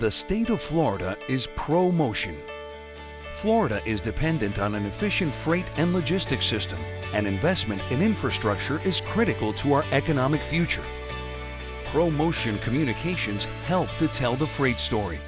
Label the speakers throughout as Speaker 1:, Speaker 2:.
Speaker 1: The state of Florida is pro-motion. Florida is dependent on an efficient freight and logistics system, and investment in infrastructure is critical to our economic future. Pro-motion communications help to tell the freight story.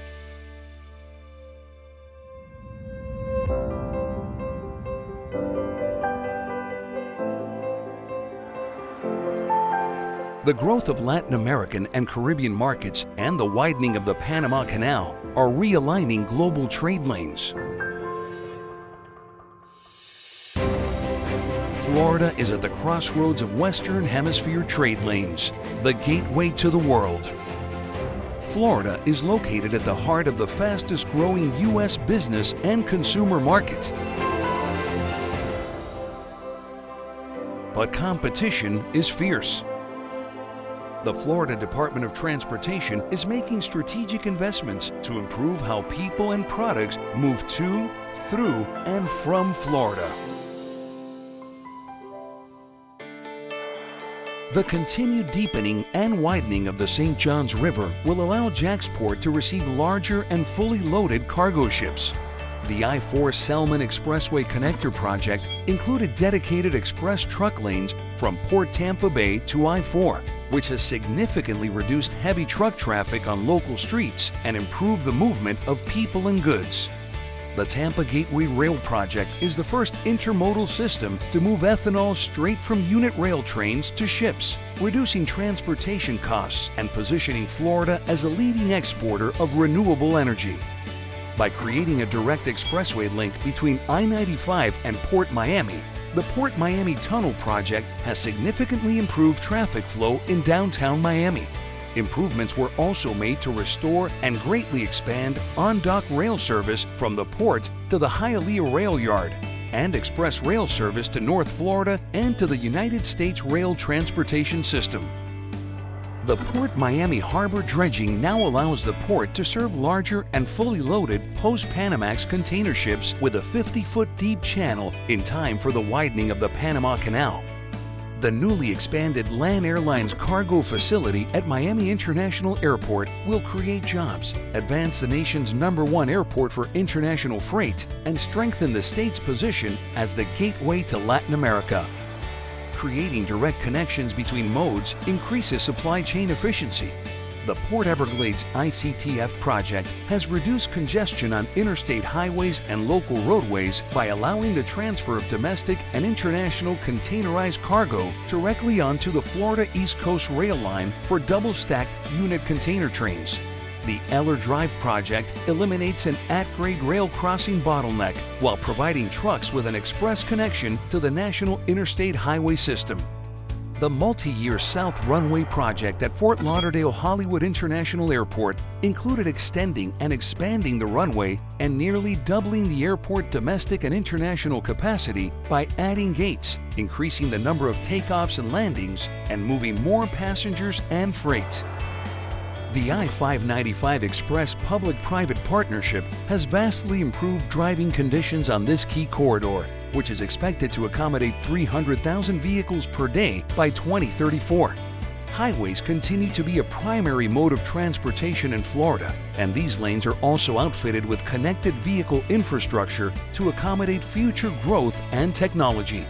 Speaker 1: The growth of Latin American and Caribbean markets and the widening of the Panama Canal are realigning global trade lanes. Florida is at the crossroads of Western Hemisphere trade lanes, the gateway to the world. Florida is located at the heart of the fastest growing U.S. business and consumer market. But competition is fierce. The Florida Department of Transportation is making strategic investments to improve how people and products move to, through, and from Florida. The continued deepening and widening of the St. Johns River will allow Jacksport to receive larger and fully loaded cargo ships. The I-4 Selman Expressway Connector project included dedicated express truck lanes from Port Tampa Bay to I-4, which has significantly reduced heavy truck traffic on local streets and improved the movement of people and goods. The Tampa Gateway Rail Project is the first intermodal system to move ethanol straight from unit rail trains to ships, reducing transportation costs and positioning Florida as a leading exporter of renewable energy. By creating a direct expressway link between I-95 and Port Miami, the Port Miami Tunnel project has significantly improved traffic flow in downtown Miami. Improvements were also made to restore and greatly expand on-dock rail service from the port to the Hialeah Rail Yard, and express rail service to North Florida and to the United States Rail Transportation System. The Port Miami Harbor dredging now allows the port to serve larger and fully loaded post-Panamax container ships with a 50-foot deep channel in time for the widening of the Panama Canal. The newly expanded LAN Airlines cargo facility at Miami International Airport will create jobs, advance the nation's #1 airport for international freight, and strengthen the state's position as the gateway to Latin America. Creating direct connections between modes increases supply chain efficiency. The Port Everglades ICTF project has reduced congestion on interstate highways and local roadways by allowing the transfer of domestic and international containerized cargo directly onto the Florida East Coast Rail Line for double-stacked unit container trains. The Eller Drive project eliminates an at-grade rail crossing bottleneck while providing trucks with an express connection to the National Interstate Highway System. The multi-year South Runway project at Fort Lauderdale Hollywood International Airport included extending and expanding the runway and nearly doubling the airport domestic and international capacity by adding gates, increasing the number of takeoffs and landings, and moving more passengers and freight. The I-595 Express public-private partnership has vastly improved driving conditions on this key corridor, which is expected to accommodate 300,000 vehicles per day by 2034. Highways continue to be a primary mode of transportation in Florida, and these lanes are also outfitted with connected vehicle infrastructure to accommodate future growth and technology.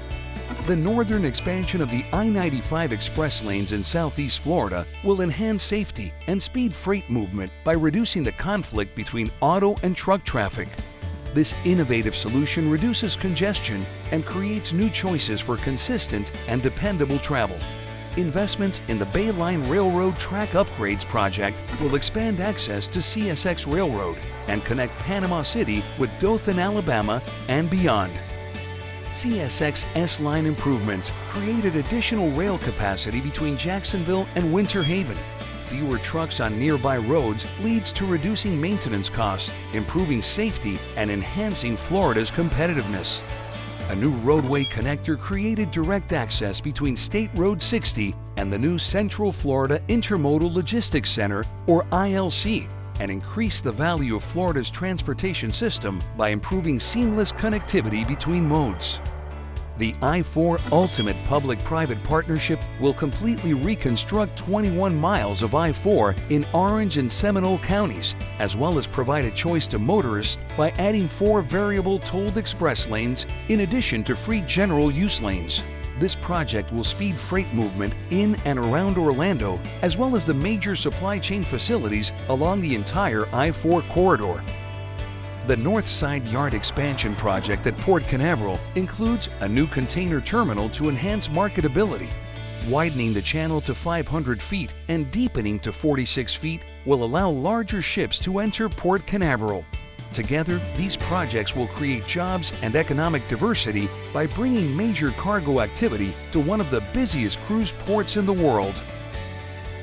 Speaker 1: The northern expansion of the I-95 express lanes in southeast Florida will enhance safety and speed freight movement by reducing the conflict between auto and truck traffic. This innovative solution reduces congestion and creates new choices for consistent and dependable travel. Investments in the Bayline Railroad Track Upgrades project will expand access to CSX Railroad and connect Panama City with Dothan, Alabama, and beyond. CSX S-Line improvements created additional rail capacity between Jacksonville and Winter Haven. Fewer trucks on nearby roads leads to reducing maintenance costs, improving safety, and enhancing Florida's competitiveness. A new roadway connector created direct access between State Road 60 and the new Central Florida Intermodal Logistics Center, or ILC, and increased the value of Florida's transportation system by improving seamless connectivity between modes. The I-4 Ultimate Public-Private Partnership will completely reconstruct 21 miles of I-4 in Orange and Seminole counties, as well as provide a choice to motorists by adding 4 variable tolled express lanes in addition to free general use lanes. This project will speed freight movement in and around Orlando, as well as the major supply chain facilities along the entire I-4 corridor. The North Side Yard expansion project at Port Canaveral includes a new container terminal to enhance marketability. Widening the channel to 500 feet and deepening to 46 feet will allow larger ships to enter Port Canaveral. Together, these projects will create jobs and economic diversity by bringing major cargo activity to one of the busiest cruise ports in the world.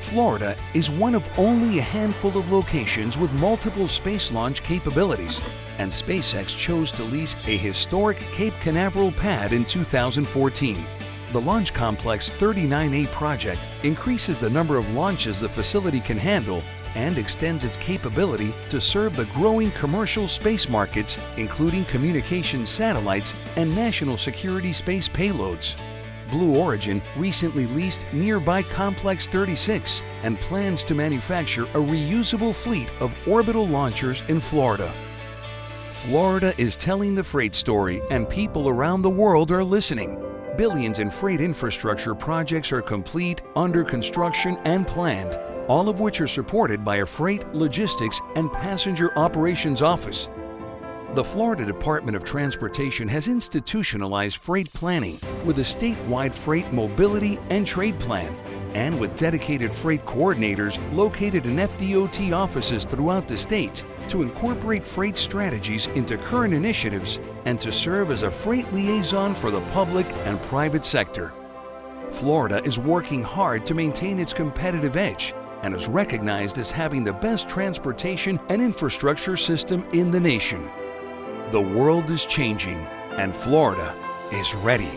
Speaker 1: Florida is one of only a handful of locations with multiple space launch capabilities, and SpaceX chose to lease a historic Cape Canaveral pad in 2014. The Launch Complex 39A project increases the number of launches the facility can handle and extends its capability to serve the growing commercial space markets, including communication satellites and national security space payloads. Blue Origin recently leased nearby Complex 36 and plans to manufacture a reusable fleet of orbital launchers in Florida. Florida is telling the freight story, and people around the world are listening. Billions in freight infrastructure projects are complete, under construction, and planned, all of which are supported by a Freight, Logistics, and Passenger Operations Office. The Florida Department of Transportation has institutionalized freight planning with a statewide freight mobility and trade plan, and with dedicated freight coordinators located in FDOT offices throughout the state to incorporate freight strategies into current initiatives and to serve as a freight liaison for the public and private sector. Florida is working hard to maintain its competitive edge and is recognized as having the best transportation and infrastructure system in the nation. The world is changing, and Florida is ready.